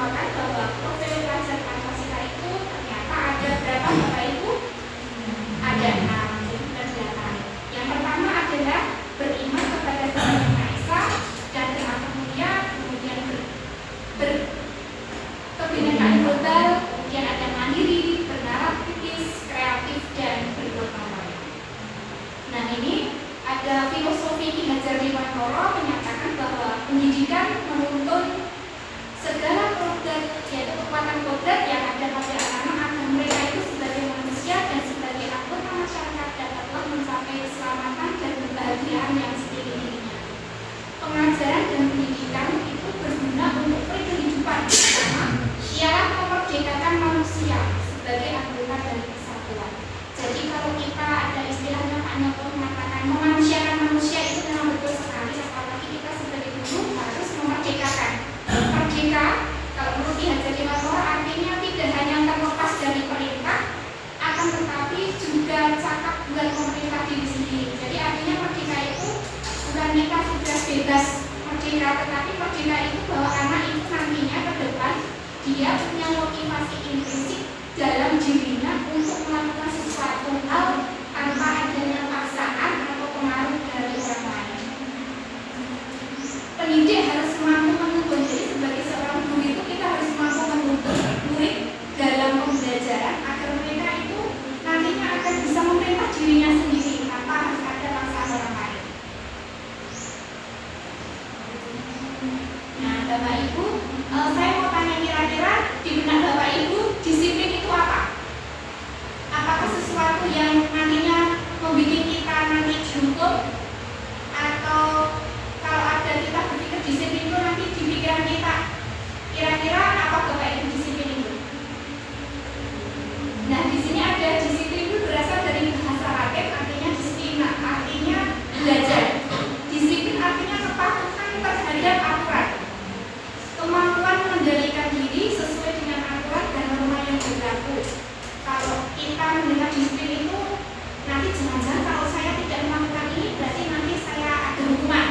merupakan bahwa profil pelajar Pancasila itu ternyata ada berapa Bapak Ibu? Ada 6, jadi bukan 8. Yang pertama adalah beriman kepada Tuhan Yang Maha Esa dan berakhlak mulia, kemudian berkebinekaan global, kemudian ada mandiri, bernalar kritis, kreatif, dan bergotong royong. Nah, ini ada filosofi Ki Hajar Dewantara menyatakan bahwa pendidikan menuntun segala kodrat, yaitu kekuatan kodrat yang ada pada anak-anak agar mereka itu sebagai manusia dan sebagai anggota masyarakat dapatlah mencapai keselamatan dan kebahagiaan yang setinggi-tingginya. Pengajaran dan pendidikan itu berguna untuk kehidupan bersama, ialah memerdekakan manusia sebagai anggota dari kesatuan. Jadi kalau kita ada istilahnya Pak Nyoto mengatakan memanusiakan manusia itu memang betul sekali, apalagi kita sebagai guru harus memerdekakan. Merdeka kalau menurut Ki Hajar Dewantara artinya tidak hanya terlepas dari perintah, akan tetapi juga cakap buat pemerintah diri sendiri. Jadi artinya merdeka itu bukan kita sudah bebas merdeka, tetapi merdeka itu bahwa anak itu nantinya ke depan dia punya motivasi intrinsik dalam dirinya untuk melakukan sesuatu hal tanpa adanya paksaan atau pengaruh dari orang lain. Pendidik harus mampu menuntun. Jadi sebagai seorang guru itu kita harus mampu menuntun murid dalam pembelajaran agar mereka itu nantinya akan bisa memerintah dirinya sendiri tanpa harus ada paksaan orang lain. Nah, Bapak Ibu, saya mau tanya kira-kira di benak Bapak Ibu disiplin itu apa? Apakah sesuatu yang nantinya membuat kita nanti dihukum, atau kalau ada kita berpikir disiplin itu nanti di pikiran kita kira-kira apa Bapak Ibu disiplin itu? Nah, di sini ada disiplin itu berasal dari bahasa Latin, artinya disiplina, artinya belajar. Disiplin artinya kepatuhan terhadap aturan, kemampuan mengendalikan diri sesuai dengan aturan dan norma yang berlaku. Kalau kita mendengar disiplin itu, nanti jangan-jangan kalau saya tidak melakukan ini berarti nanti saya ada hukuman.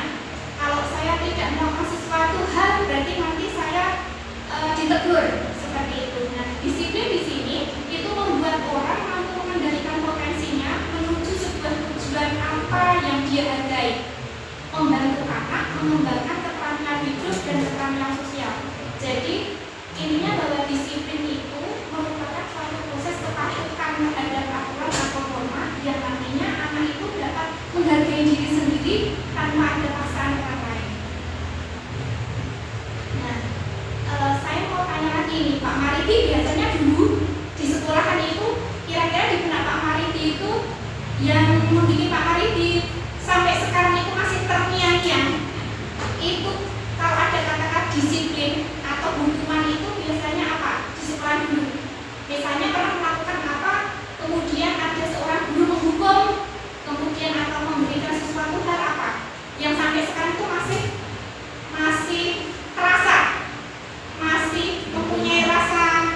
Kalau saya tidak melakukan sesuatu hal berarti nanti saya ditegur, seperti itu. Nah, disiplin di sini itu membuat orang mampu mengendalikan potensinya menuju sebuah tujuan apa yang dia hargai, membantu anak mengembangkan keterampilan hidup dan keterampilan sosial. Jadi ininya bahwa disiplin itu merupakan suatu proses kepatuhan terhadap aturan atau norma yang nantinya anak itu dapat menghargai diri sendiri tanpa ada paksaan orang lain. Nah, saya mau tanya lagi nih, Pak Mariti biasanya dulu di sekolahan itu kira-kira di benak Pak Mariti itu yang membuat Pak Mariti sampai sekarang itu masih terngiang-ngiang itu kalau ada kata-kata disiplin atau hukuman itu biasanya apa di sekolah dulu? Misalnya pernah melakukan apa, kemudian ada seorang guru menghukum, kemudian atau memberikan sesuatu hal apa yang sampai sekarang itu masih terasa, masih mempunyai rasa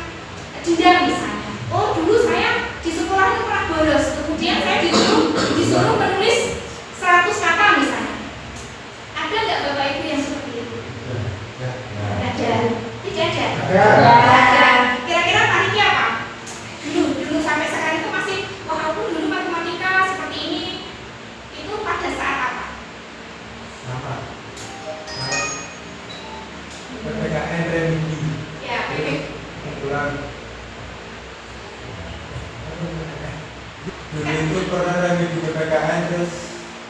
dendam misalnya. Oh, dulu saya di sekolah itu pernah bolos, kemudian saya disuruh menulis 100 kata misalnya. Ada nggak Bapak Ibu yang seperti itu? Ada. Tidak ada. Ada. Kira-kira panitia apa? Dulu sampai sekarang itu masih, walaupun dulu matematika seperti ini, itu pada saat apa? Apa? PPKN remedi. Ya, Kebetulan dulu itu pernah remedi PPKN terus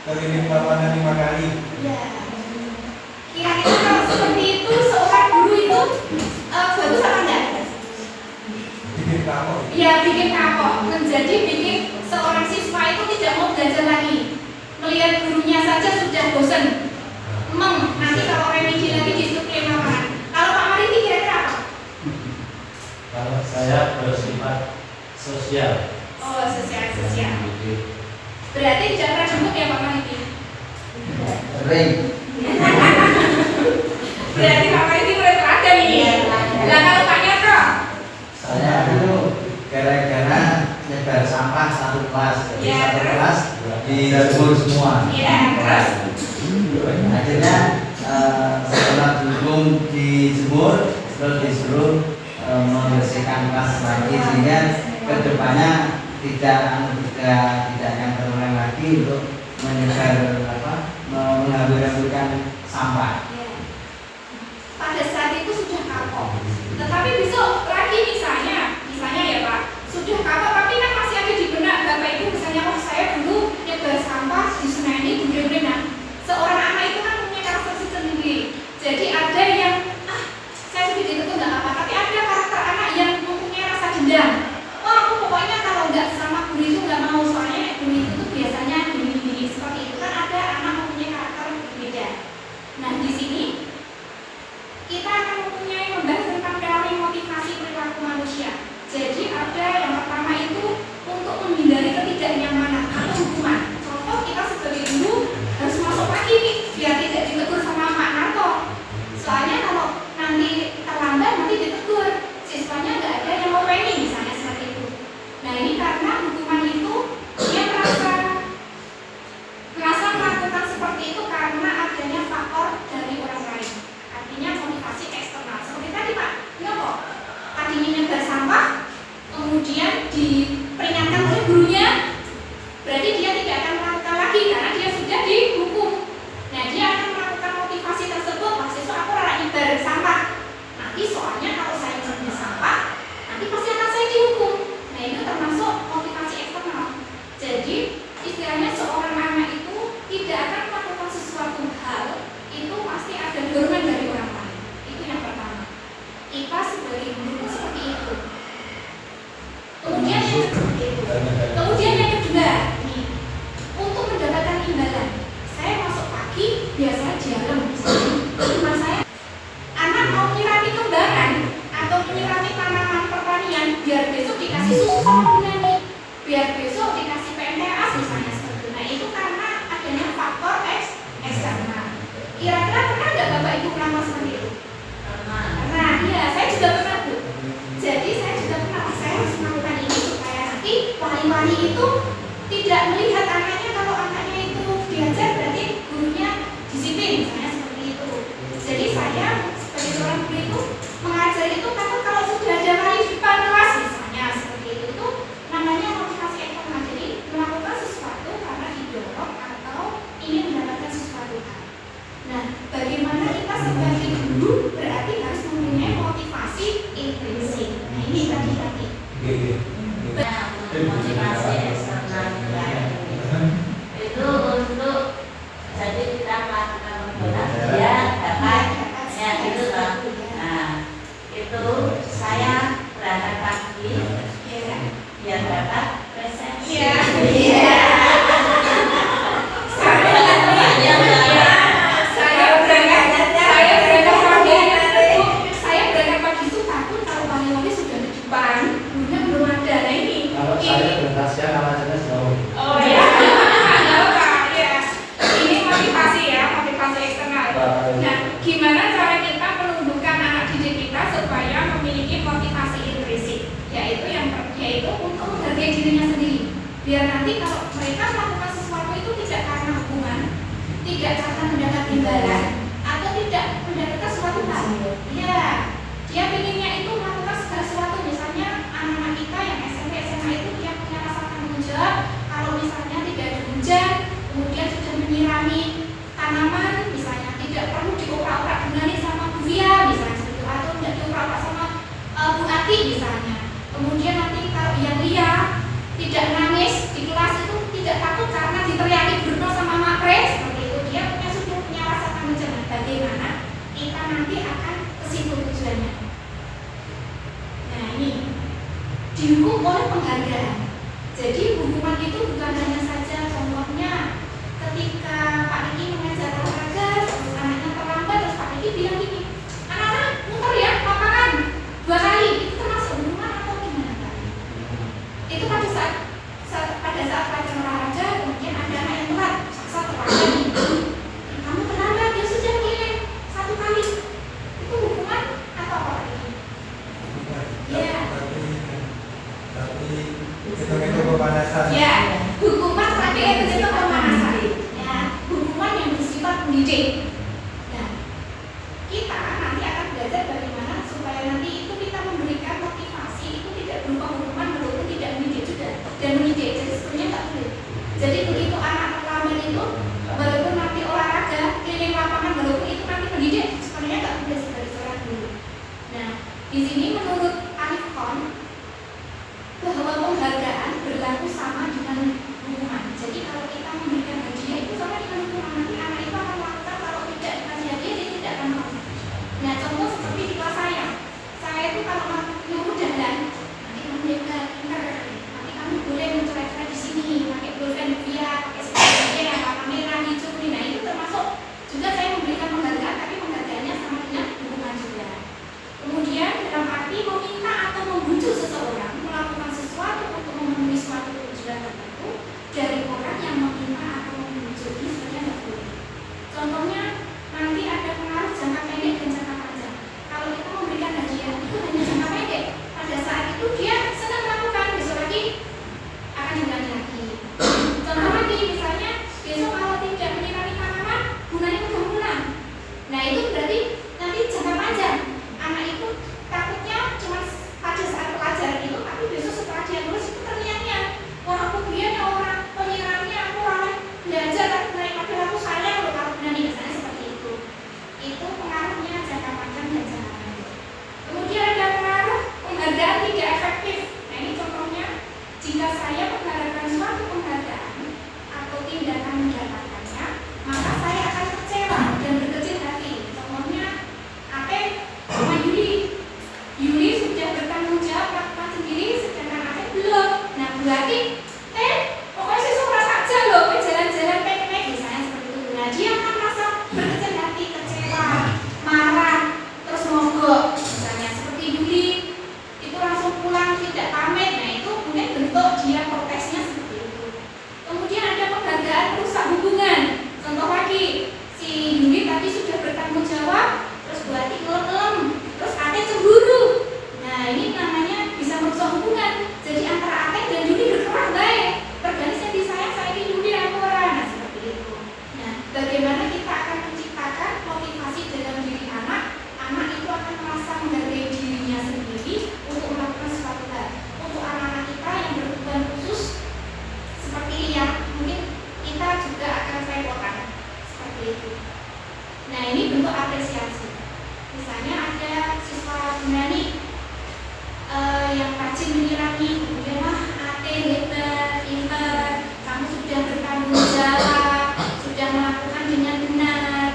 keliling lapangan 5 kali. ya. Kira-kira kalau seperti itu seorang guru itu bagus apa enggak? Bikin kapok. Ya, bikin kapok. Menjadi bikin seorang siswa itu tidak mau belajar lagi. Melihat gurunya saja sudah bosan. Nanti kalau remedi lagi disiplin lapangan. Kalau Pak Mariti kira-kira apa? Kalau saya bersifat sosial. Oh, sosial. Berarti tidak pernah jemput ya Pak Mariti? Ring. Berarti Pak Mariti mulai teladan ini. Nah, kalau Pak Nyoto? Saya dulu gara-gara nyebar sampah satu kelas, jadi Ya, satu terus? kelas dijemur semua. Iya, terus? Akhirnya setelah dihukum dijemur, terus disuruh membersihkan kelas lagi sehingga kedepannya tidak yang terulang lagi untuk menyebar menghambur-hamburkan sampah. Ya. Pada saat itu sudah kapok, tetapi besok lagi misalnya ya Pak, sudah kapok tapi kan masih ada di benak Bapak Ibu misalnya, oh saya dulu nyebar sampah di sungai ini kemudian seorang anak itu kan punya karakter sendiri. Jadi ada yang saya sudah gitu nggak apa, tapi ada karakter anak yang mempunyai rasa dendam. Oh aku pokoknya kalau nggak sama guru itu nggak mau, soalnya guru itu tuh biasanya gini seperti itu kan, ada anak mempunyai karakter berbeda. Nah di sini kita akan membahas tentang teori motivasi perilaku manusia. Jadi ada yang pertama itu untuk menghindari ketidaknyamanan atau hukuman. Contoh kita sebagai guru harus masuk pagi nih biar tidak ditegur sama Pak Narto. Soalnya kalau nanti terlambat nanti ditegur, siswanya nggak ada yang mau training misalnya seperti itu. Nah ini karena hukuman itu dia merasa melakukan seperti itu karena adanya faktor dari orang lain. Artinya motivasi eksternal. Seperti tadi Pak, ya kok tadinya nyebar sampah, kemudian diperingatkan oleh gurunya, berarti dia tidak akan melakukan lagi karena dia sudah dihukum. Nah dia akan melakukan motivasi tersebut, maksudnya aku rela nyebar sampah. Nanti soalnya kalau saya nyebar sampah, nanti pasti akan saya dihukum. Nah itu termasuk motivasi eksternal. Jadi istilahnya seorang anak itu tidak akan melakukan sesuatu hal itu pasti ada dorongan dari orang lain. Itu yang pertama. Kita sebagai guru seperti itu. Kemudian yang kedua, nih, untuk mendapatkan imbalan, saya masuk pagi biasa jalan. Cuma saya anak mau nyirami kembaran atau menyirami tanaman pertanian biar besok dikasih susu sama bunani, biar besok dikasih PNTAS misalnya seperti itu. Nah itu karena adanya faktor eksternal. Kira-kira pernah nggak Bapak Ibu melakukan seperti itu? Nah, iya, saya juga pernah Bu. Jadi saya juga pernah, saya harus melakukan ini supaya nanti wali-wali itu tidak melihat anaknya, kalau anaknya itu diajar berarti gurunya disiplin, misalnya seperti itu. Jadi saya sebagai seorang guru itu mengajar itu karena kalau sudah ada wali di depan kelas misalnya seperti itu namanya motivasi eksternal. Jadi melakukan sesuatu karena didorong atau ingin mendapatkan sesuatu hal. Nah, bagaimana kita sebagai guru berarti harus mempunyai motivasi intrinsik. Nah, ini tadi. Nah, motivasi eksternal itu untuk jadi kita melakukan motivasi dia dapat ya itu loh. Nah, itu saya berangkat pagi biar dapat presensi. Saya bertasnya alasannya jauh. Oh ya, ya. Ini motivasi ya, motivasi eksternal. Nah, gimana cara kita menumbuhkan anak didik kita supaya memiliki motivasi intrinsik, yaitu untuk menghargai dirinya sendiri. Biar nanti kalau mereka melakukan sesuatu itu tidak karena hukuman, tidak karena mendapat imbalan, atau tidak mendapatkan suatu hal. Ya, dia pinginnya itu melakukan segala sesuatu. Misalnya anak-anak kita yang SMP, SMA itu dia punya rasa tanggung jawab. Kalau misalnya tidak ada hujan, kemudian sudah menyirami tanaman, misalnya tidak perlu dioprak-oprak bunani sama Bu Via, misalnya seperti itu, atau tidak dioprak-oprak sama Bu Ati misalnya. Kemudian nanti kalau yang Lia tidak nangis di kelas itu tidak takut karena diteriaki Bruno sama Mak Pre, seperti itu. Dia sudah punya rasa tanggung jawab. Bagaimana kita nanti akan ke situ tujuannya. Nah ini dihukum oleh penghargaan. Jadi hukuman itu bukan hanya saja contohnya ketika Pak Niki mengajar olahraga, anaknya terlambat terus Pak Niki bilang gini, anak-anak muter ya lapangan 2 kali, itu termasuk hukuman atau gimana Pak? Itu pada saat pelajaran olahraga kemudian ada anak yang telat, saksa terlambat nih, kamu terlambat ya sudah kirim 1 kali, itu hukuman atau apa lagi? Ya. Itu pemanasan. Ya, hukuman tapi itu pemanasan. Ya, hukuman yang bersifat mendidik. Nah, kita nanti akan belajar bagaimana supaya nanti itu kita memberikan motivasi itu tidak berupa hukuman walaupun tidak mendidik juga dan mendidik, jadi sebenarnya nggak boleh. Jadi begitu anak terlambat itu walaupun nanti olahraga keliling lapangan walaupun itu nanti mendidik, sebenarnya nggak boleh sebagai seorang guru. Nah di sini menurut Alifcon bahwa penghargaan berlaku sama dengan hukuman. Jadi kalau kita memberikan hadiah itu sama dengan hukuman, nanti anak itu akan melakukan, kalau tidak dikasih hadiah dia tidak akan mau. Nah contoh seperti di kelas saya itu kalau nyuruh jalan nanti kamu pintar, nanti kamu boleh mencoret-coret di sini pakai pulpen via, pakai sepeda warna merah, hijau, kuning. Nah itu termasuk juga saya memberikan penghargaan, tapi penghargaannya sama dengan hukuman juga. Kemudian dalam arti meminta atau membujuk seseorang melakukan sesuatu untuk memenuhi suatu tujuan tertentu dari orang yang meminta atau membujuk, ini sebenarnya tidak boleh. Contohnya nanti ada pengaruh jangka pendek dan jangka panjang. Kalau kita memberikan hadiah itu hanya jangka pendek, pada saat itu dia senang melakukan, besok lagi akan diulangi lagi. Contoh lagi misalnya besok kalau tidak menyirami tanaman bunganya mudah pulang. Nah itu berarti nanti jangka panjang. Anak itu takutnya cuma pada saat pelajaran itu, tapi besok setelah dia lulus itu terlihatnya wah aku biar orang penyiramnya, aku orang belajar aku naik mobil, aku sayang loh kalau berani, misalnya seperti itu. Itu pengaruhnya jangka panjang dan jangka pendek. Kemudian ada pengaruh penghargaan tidak efektif. Nah ini contohnya, jika saya mengharapkan suatu penghargaan atau tindakan mendapatkannya, maka saya akan kecewa dan berkecil hati. Contohnya Ate sama Yuli sudah bertanggung jawab melakukan sendiri, sedangkan Ate belum. Nah berarti pokoknya sesuk rasa aja loh, jalan-jalan pengen misalnya seperti itu. Nah dia akan merasa berkecil hati, kecewa, marah, terus mogok misalnya seperti Yuli itu langsung pulang tidak pamit. Nah itu mungkin bentuk dia protesnya seperti itu. Kemudian ada penghargaan rusak hubungan. Contoh lagi, si Yuli tadi sudah bertanggung jawab, terus berarti kelem-kelem, terus Ate cemburu. Nah ini namanya bisa merusak hubungan. Jadi antara Ate dan Yuli berperang baik, tergantung yang disayang saya ini Yuli aku orang. Nah seperti itu. Nah bagaimana kita akan menciptakan motivasi dalam diri anak itu akan merasa menghargai dirinya sendiri untuk melakukan sesuatu hal. Untuk anak-anak kita yang berkebutuhan khusus seperti Lia, mungkin kita juga akan repotan seperti itu. Nah ini bentuk apresiasi. Misalnya ada siswa Yunani yang rajin menyirami, kemudian wah Ate hebat, pintar, kamu sudah bertanggung jawab, sudah melakukan dengan benar.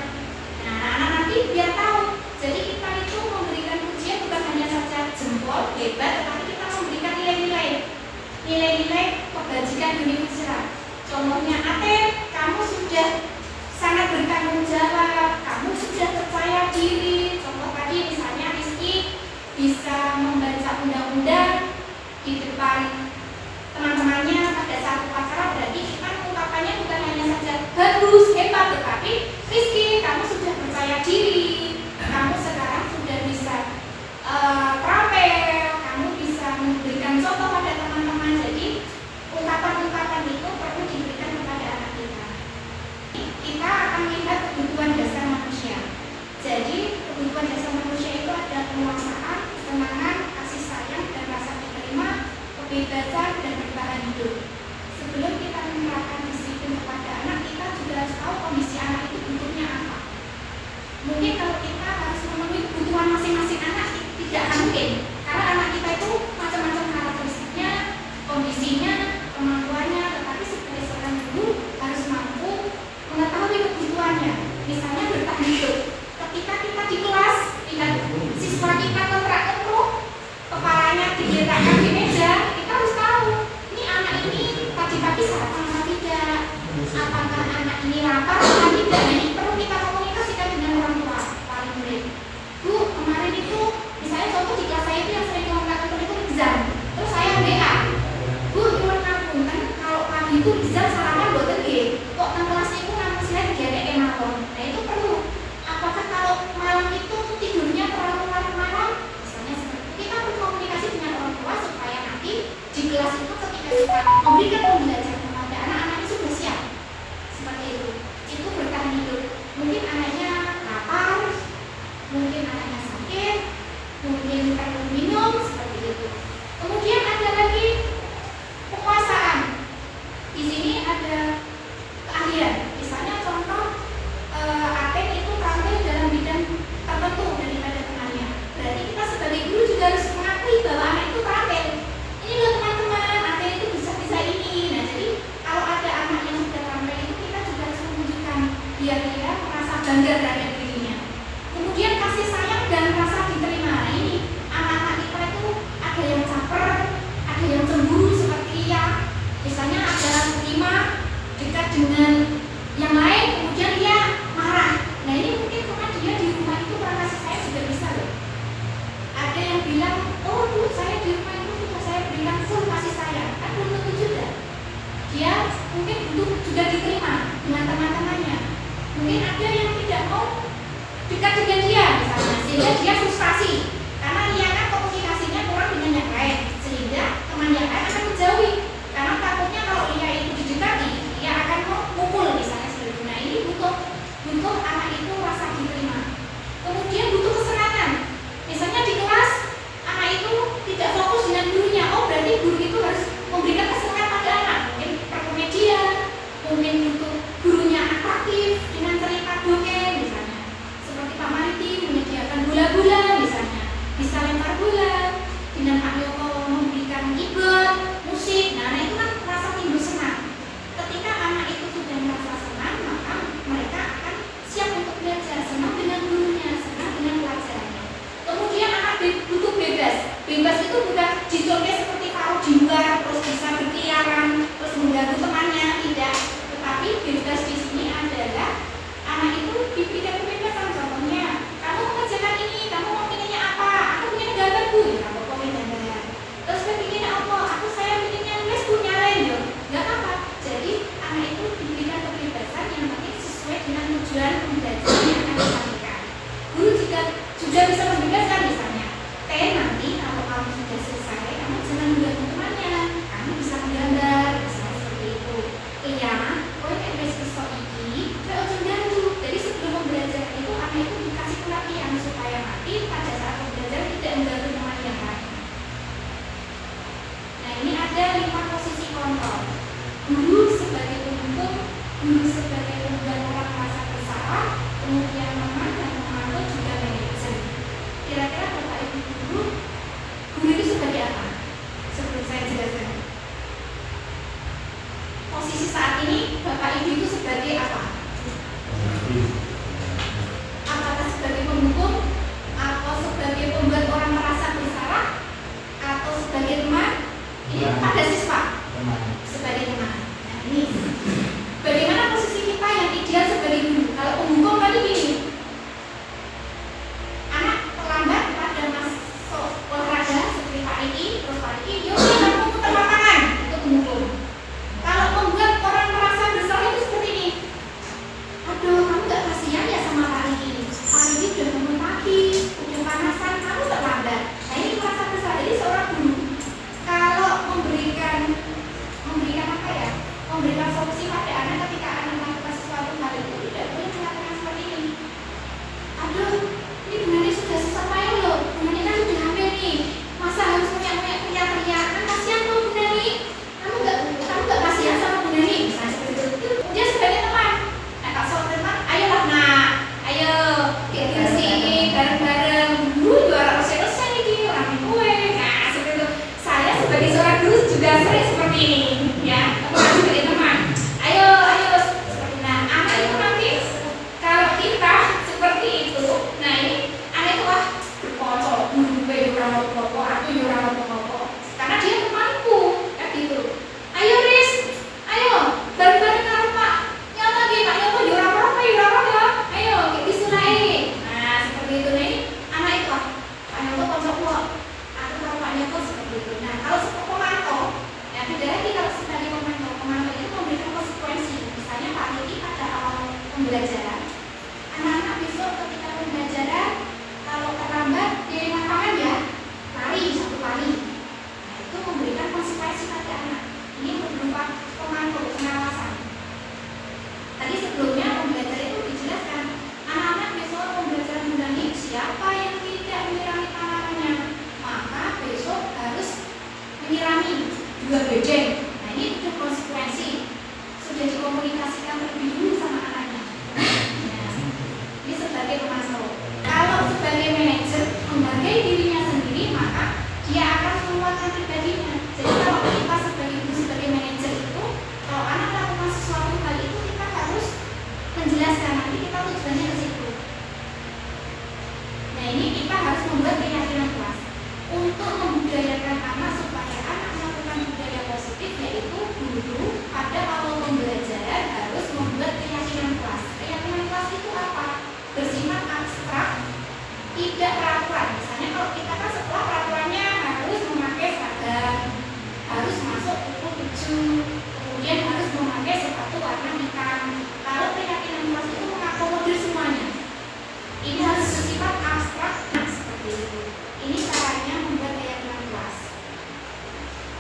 Nah anak-anak nanti biar tahu. Jadi kita itu memberikan pujian bukan hanya saja jempol hebat, tetapi kita memberikan nilai-nilai kebajikan universal. Contohnya Ate, kamu sudah sangat bertanggung jawab, kamu sudah percaya diri. Contoh tadi misalnya Rizky bisa membaca undang-undang di depan teman-temannya pada saat upacara, berarti kan ungkapannya bukan hanya saja bagus, hebat, tetapi Rizky kamu sudah percaya diri, kamu sekarang sudah bisa terampil, kamu bisa memberikan contoh pada teman-teman. Jadi ungkapan-ungkapan itu perlu diberikan kepada anak kita. Kita akan melihat kebutuhan dasar manusia. Jadi kebutuhan dasar manusia itu ada penguasaan, ketenangan, kasih sayang, dan rasa diterima, kebebasan, dan bertahan hidup. Sebelum kita menerapkan disiplin kepada anak, kita juga harus tahu kondisi anak itu butuhnya apa. Mungkin kalau kita harus memenuhi kebutuhan masing-masing anak tidak akan mungkin, karena anak kita itu macam-macam karakteristiknya, kondisinya, kemampuannya. Tetapi sebagai seorang guru harus mampu mengetahui kebutuhannya. Misalnya bertahan hidup. Ketika kita di kelas, lihat siswa kita ketrak-ketruk, kepalanya diletakkan di meja, kita harus tahu ini anak ini pagi-pagi sarapan apa tidak, apakah anak ini lapar atau tidak. Nah, ini perlu kita komunikasikan dengan orang tua, wali murid. Bu, kemarin itu misalnya contoh di kelas saya itu yang sering ngomongkan itu exam, terus saya WA, Bu, nyuwun ngapunten kalau pagi itu exam sarapan buat nggih, kok nang kelasnya itu ngampus saya digawe mawon. Nah itu perlu. Apakah kalau malam itu tidurnya terlalu larut malam? Misalnya seperti itu. Kita berkomunikasi dengan orang tua supaya itu. Kemudian ada lagi penguasaan. Di sini ada keahlian. Misalnya contoh atlet itu tampil dalam bidang tertentu daripada temannya. Berarti kita sebagai guru juga harus mengakui bahwa anak itu tampil. Ini loh teman-teman, atlet itu bisa ini. Nah jadi kalau ada anak yang sudah tampil itu kita juga harus menunjukkan biar dia merasa bangga terhadap dirinya. Kemudian kasih sayang dan rasa diterima. Nah ini anak-anak kita itu ada yang caper, ada yang cemburu seperti ya. Misalnya ada 5 dekat dengan yang lain, kemudian dia marah. Nah ini mungkin karena dia di rumah itu karena kasih sayang sudah bisa loh. Ada yang bilang, oh Bu, saya di rumah itu sudah saya berikan full kasih sayang. Kan belum tentu juga. Dia mungkin butuh juga diterima dengan teman-temannya. Mungkin ada yang tidak mau dekat dengan dia misalnya, sehingga dia frustrasi karena dia kan komunikasinya kurang dengan yang lain, sehingga teman yang lain akan menjauhi karena takutnya kalau dia itu didekati dia akan memukul misalnya seperti itu. Nah ini butuh anak itu rasa diterima. Kemudian butuh kesenangan. Misalnya di kelas anak itu tidak fokus dengan gurunya, oh berarti guru itu harus memberikan kesenangan pada anak. Mungkin perkomedian, mungkin butuh gurunya atraktif dengan cerita dongeng misalnya. Seperti Pak Mariti menyediakan bola-bola misalnya, bisa lempar bola, dengan Pak Yoko memberikan keyboard, musik. Nah itu kan rasa timbul senang. Ketika anak itu sudah merasa senang, maka mereka akan siap untuk belajar, senang dengan gurunya, senang dengan pelajarannya. Kemudian anak butuh bebas. Bebas itu bukan dicontohnya seperti kalau di luar terus bisa berkeliaran, terus mengganggu temannya, tidak. Tetapi bebas di sini adalah anak itu diberikan kebebasan. Contohnya, kamu mengerjakan ini, kamu mau pilihnya apa? Aku punya gambar Bu, ya, kamu komen gambar. Terus pilihnya apa? Saya pilihnya nulis Bu, nyalain yo. Gak apa-apa. Jadi anak itu diberikan kebebasan yang penting sesuai dengan tujuan pembelajaran yang akan disampaikan. Guru juga bisa membebaskan misalnya, nanti kalau kamu sudah selesai, kamu jangan mengganggu temannya, kamu bisa menggambar, misalnya seperti itu. Iya, kowe nek wis iso iki, kowe ojo ganggu. Jadi sebelum pembelajaran itu anak itu dikasih pelatihan supaya nanti pada saat pembelajaran tidak mengganggu teman yang lain. Nah ini ada 5 posisi kontrol. Guru sebagai pembentuk, guru sebagai pembuat orang merasa bersalah, kemudian teman dan pemantau juga manajer. Kira-kira Bapak Ibu guru itu sebagai apa? Sebelum saya jelaskan. Posisi saat ini Bapak Ibu itu sebagai apa? Apakah sebagai pemhukum, atau sebagai pembuat orang merasa bersalah, atau sebagai teman? Ini ada siswa sebagai teman. Nah ini bagaimana posisi kita yang ideal sebagai guru? Kalau pemhukum tadi gini, anak terlambat pada masuk olahraga seperti Pak Riki, terus Pak Riki, yuk kamu putar lapangan, itu pemhukum. Kalau membuat orang merasa bersalah itu seperti ini, aduh kamu gak kasihan ya sama Pak Riki udah bangun pagi, udah panasan, kamu terlambat. Nah ini merasa bersalah. Jadi seorang guru kalau memberikan apa ya, memberikan solusi pada anak ketika anak melakukan sesuatu hal itu, tidak boleh mengatakan seperti ini, aduh ini benar sudah susah payah loh, benar kan sudah hamil nih, masa harus teriak-teriak, kan kasihan loh benar nih, kamu gak kasihan sama benar nih, misalnya seperti itu. Dia sebagai teman, nah kalau soal teman, ayolah nak, ayo kita sini bareng-bareng, juara Ocean nih orang kue. Nah seperti itu. Saya sebagai seorang guru juga sering seperti ini, ya, teman sebagai teman. Ayo seperti nah anak itu nanti kalau kita seperti itu, nah ini anak itu wah kocok, gue orang apa-apa, aku orang apa-apa, karena dia temanku, kan gitu. Ayo Riz, ayo bareng-bareng karo Pak. Nyata nggih Pak Yoko yo ora apa-apa ya. Ayo kita disulai. Nah, seperti itu nih. Anak itu Pak Yoko kocok kok. Aku karo Pak Yoko seperti itu. Nah, kalau seperti pemantau, ya beda lagi kalau sebagai pemantau itu memberikan konsekuensi. Misalnya Pak Riki pada awal pembelajaran, anak-anak besok ketika pembelajaran kalau terlambat di lapangan ya, dua bedeng. Nah ini itu konsekuensi sudah dikomunikasikan terlebih dulu sama anaknya. Nah, ini sebagai pemantau. Kalau sebagai manajer menghargai dirinya sendiri, maka dia akan menguatkan pribadinya. Jadi kalau kita sebagai manajer itu, kalau anak melakukan sesuatu hal itu, kita harus menjelaskan nanti kita tujuannya ke situ. Nah ini kita harus membuat keyakinan kelas untuk membudayakan anak supaya anak melakukan budaya positif, yaitu guru pada awal pembelajaran harus membuat keyakinan kelas. Keyakinan kelas itu apa? Bersifat abstrak, tidak peraturan. Misalnya kalau kita kan sekolah peraturannya harus memakai seragam, harus masuk pukul 7, kemudian harus memakai sepatu warna hitam. Kalau keyakinan kelas itu mengakomodir semuanya. Ini harus bersifat abstrak, seperti itu. Ini caranya membuat keyakinan kelas.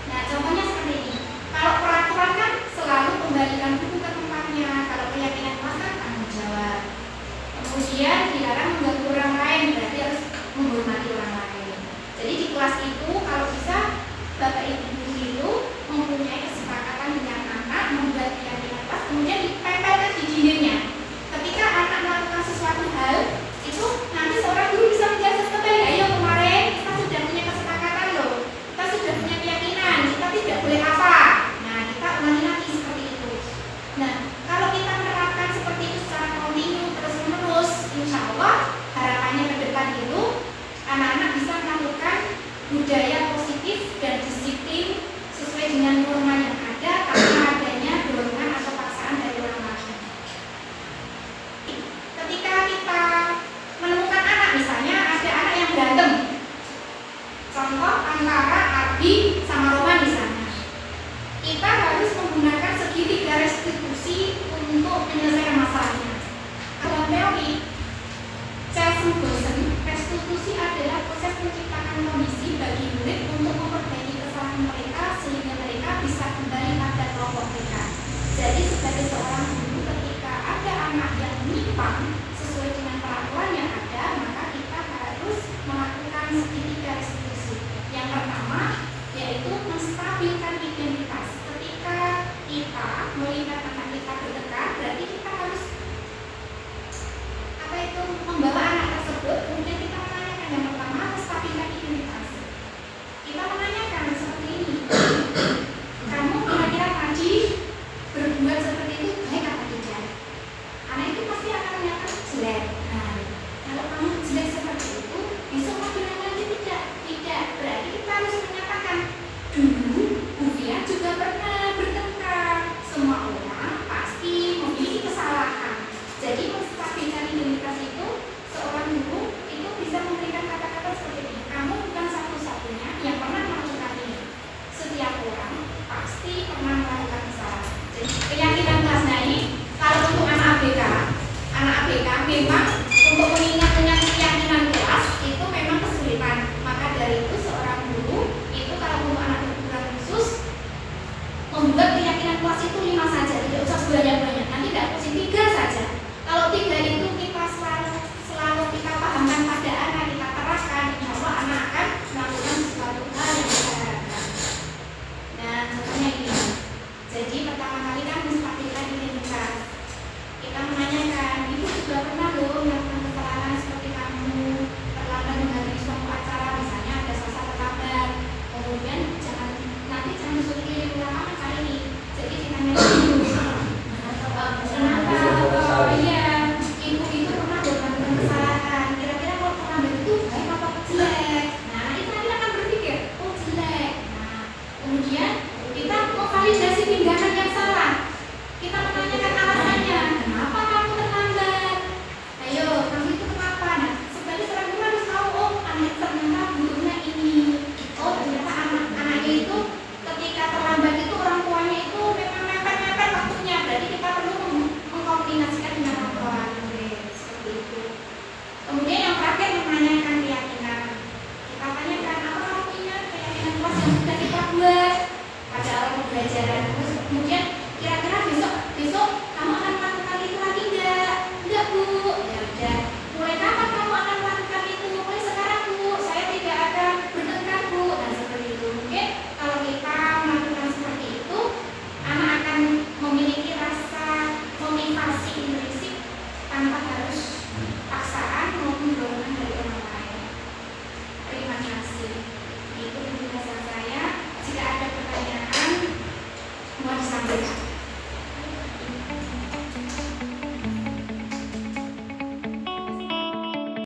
Nah, contohnya seperti ini. Kalau peraturan kan selalu kembalikan buku ke tempatnya. Kalau keyakinan kelas kan tanggung jawab. Kemudian dilarang mengganggu orang lain, berarti harus menghormati orang lain. Jadi di kelas itu kalau bisa Bapak Ibu guru itu mempunyai kesepakatan dengan anak membuat keyakinan kelas, kemudian ditempelkan di dindingnya. Ketika anak melakukan sesuatu hal, itu nanti seorang guru bisa menjelaskan kembali, ayo kemarin kita sudah punya kesepakatan loh, kita sudah punya keyakinan, kita tidak boleh apa. Nah kita ulangi lagi seperti itu. Nah kalau kita menerapkan seperti itu secara kontinu terus menerus, insya Allah harapannya ke depan itu anak-anak bisa melakukan budaya positif dan disiplin sesuai dengan norma yang ada tanpa adanya dorongan atau paksaan dari orang lain. Ketika kita menemukan anak, misalnya ada anak yang berantem, contoh antara Ardi sama Roman misalnya, kita harus menggunakan segitiga restitusi untuk menyelesaikan masalahnya. Dalam teori Chasm-Bosen, restitusi adalah proses menciptakan kondisi bagi murid untuk memperbaiki kesalahan mereka sehingga mereka bisa kembali pada kelompok mereka. Jadi sebagai seorang guru, ketika ada anak yang menyimpang sesuai dengan peraturan yang ada, maka kita harus melakukan segitiga restitusi. Yang pertama yaitu menstabilkan identitas. Ketika kita melihat anak kita bertekad, berarti kita harus membawa anak tersebut, kemudian kita